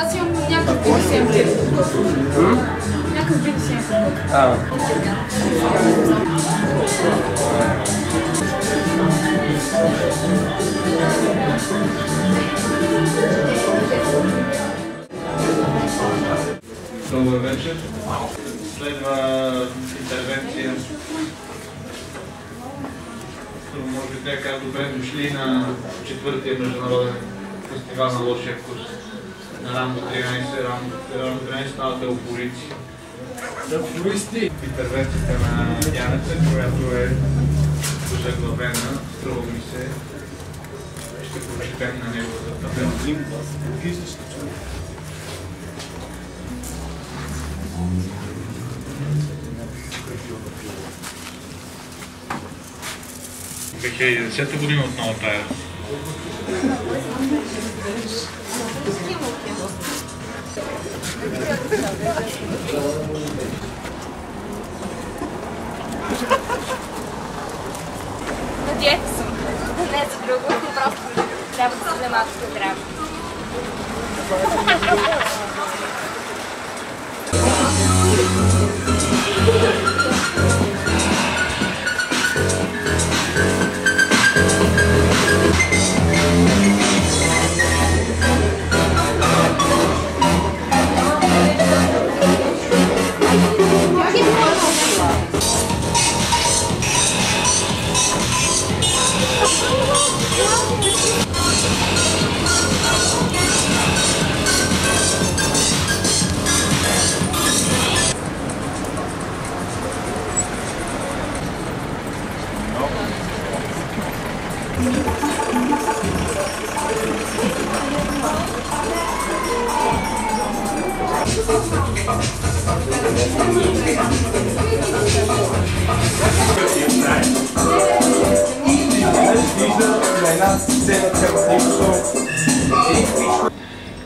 Аз имам някакъв BDSM. Някакъв BDSM. Добър вечер. Следва интервенция. Може би те как добре дошли на 4-тия международен фестивал на лошия вкус. На Рамбо 13, Рамбо 13 стават елфорици. Интервенцията на Янеца, която е заглавена, струва ми се, ще прочетем на неговата табела. В 2010 година отново тая. На диета съм. Не за друго, но просто трябва да се взема като трябва.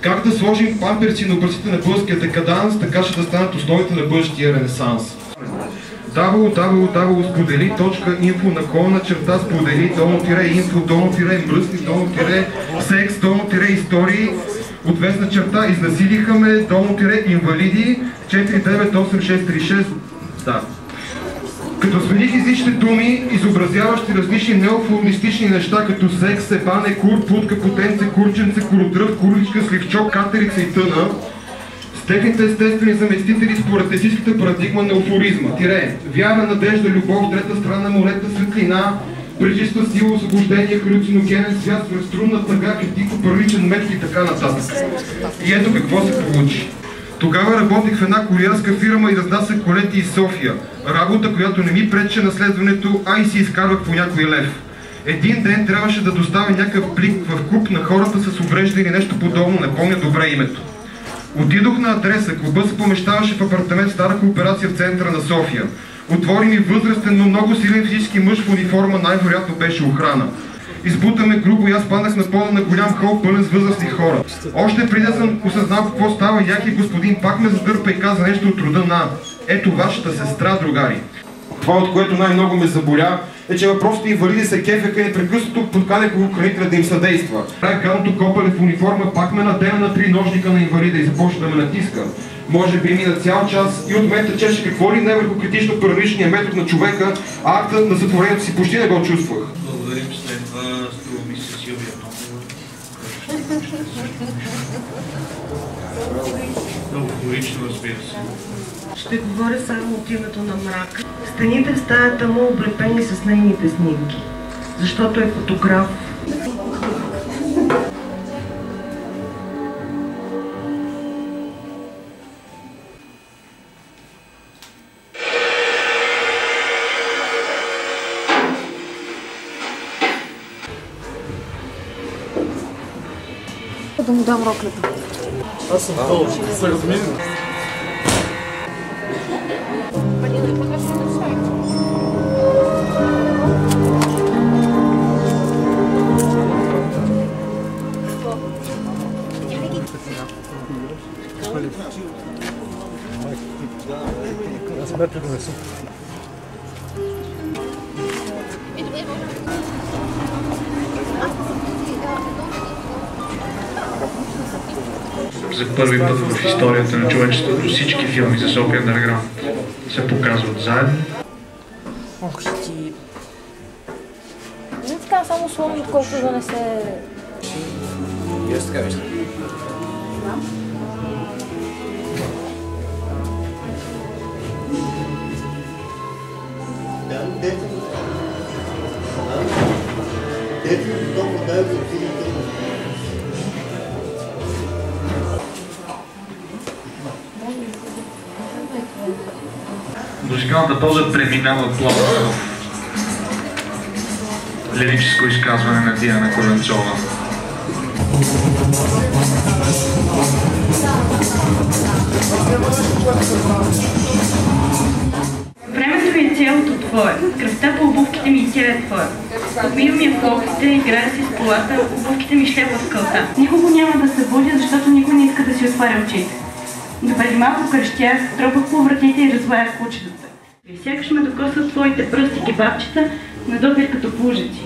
Как да сложим памперси на образците на българския декаданс, така ще да станат основите на бъдещия ренесанс. www.spodeli.info/info-мръсни-мръсни-секс-истории изнасилиха-ме, инвалиди 498636. Да. Като смених изличните думи, изобразяващи различни неофонистични неща, като секс, себане, кур, путка, потенце, курченце, куродръв, курличка, сливчок, катерица и тъна, с техните естествени заместители според есийската парадигма на еуфоризма. Вяра, надежда, любов, трета страна, монета, светлина, пречиста сила, освобождение, халюциногенен свят, свръхструнна тъга, критико, първичен метод и така нататък. И ето какво се получи. Тогава работих в една куриерска фирма и разнасях колети из София. Работа, която не ми пречеше на следването, а и си изкарвах по някой лев. Един ден трябваше да доставя някакъв плик в клуб на хората с увреждане или нещо подобно, не помня добре името. Отидох на адреса, клуба се помещаваше в апартамент стара кооперация в центъра на София. Отвори ми възрастен, но много силен физически мъж в униформа, най-вероятно беше охрана. Избутаме грубо и аз паднах на пода на голям хол, пълен с възрастни хора. Още преди да съм осъзнал какво става, яки господин пак ме задърпа и каза нещо от рода на: ето вашата сестра, другари. Това, от което най-много ме заболя, е, че въпросите инвалиди се кефеха и непрекъснато подканяха охранителя да им съдейства. Гадното копале в униформа пак ме надена на 3 ножника на инвалида и започна да ме натиска. Може би мина цял час и от мен течеше какво ли не върху критично параличния метод на човека, а актът на сътворението си почти не го чувствах. Благодарим, следва струва ми се Силвия Томова. Еуфорично, разбира се. Ще говоря само от името на мрака. Стените в стаята му облепени с нейните снимки, защото е фотограф. Да му дам роклята. Аз съм вълчи, се разминем. Аз бете да не съм. за първи път в историята на човечеството всички филми за София Underground се показват заедно. Ох ти... Не така само словно, колкото да не се... И аз така виждам. Музикалната пауза преминава плавно в лирическо изказване на Диана Коленцова. Времето ми е цялото твое, кръвта по обувките ми и тя е твоя. Отмивам я в локите, играя си с колата, обувките ми щепват в кълта. Никога няма да се будя, защото никой не иска да си отваря очите. Допреди малко кръщях, тропах по вратите и разваях кучетата. И сякаш ме докосват твоите пръсти кебабчета, на допир като пужици.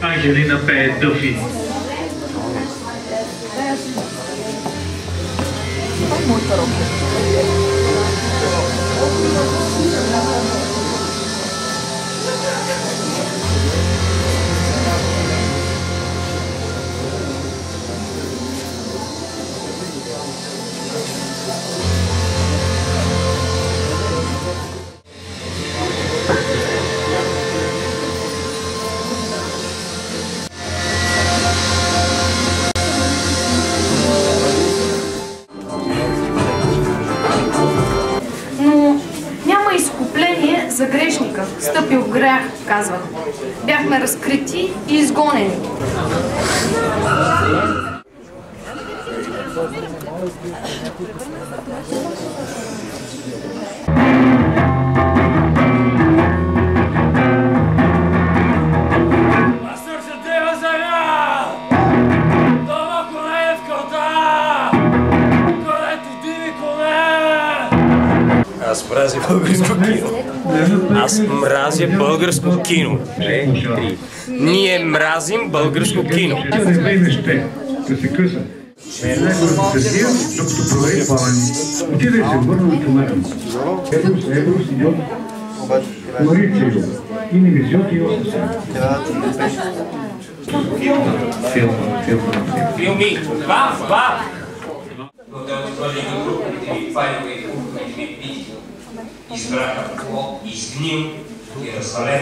Ангелина пее Дъфи. За грешника, стъпил в грях, казвах. Бяхме разкрити и изгонени. Аз мразя българско кино. Аз мразя българско кино. Ние мразим българско кино. Тя не влезеш те, да се къса. Сергия, докато провери плаване, отида и се върна от чумера. Еврос, идиот, Марицио и Невизиот и Осъсен. Филми! Ба! Избраха плод, изгнил и развален.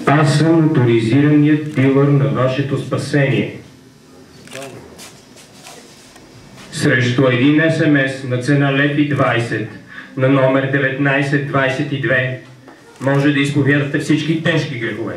Аз съм авторизираният дилър на вашето спасение. Срещу един СМС на цена леви 20 на номер 1922 може да изповядате всички тежки грехове.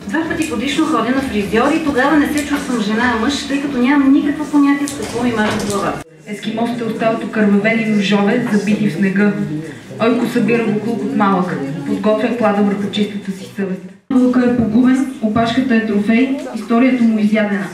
Два пъти годишно ходя на фризьор и тогава не се чувствам жена, а мъж, тъй като нямам никакво понятие с какво ми мажат главата. Ескимосите остават окървавени ножове, забити в снега. Ойко събира буклук от малък. Подготвя клада върху чистата си съвест. Лука е погубен, опашката е трофей, историята му изядена.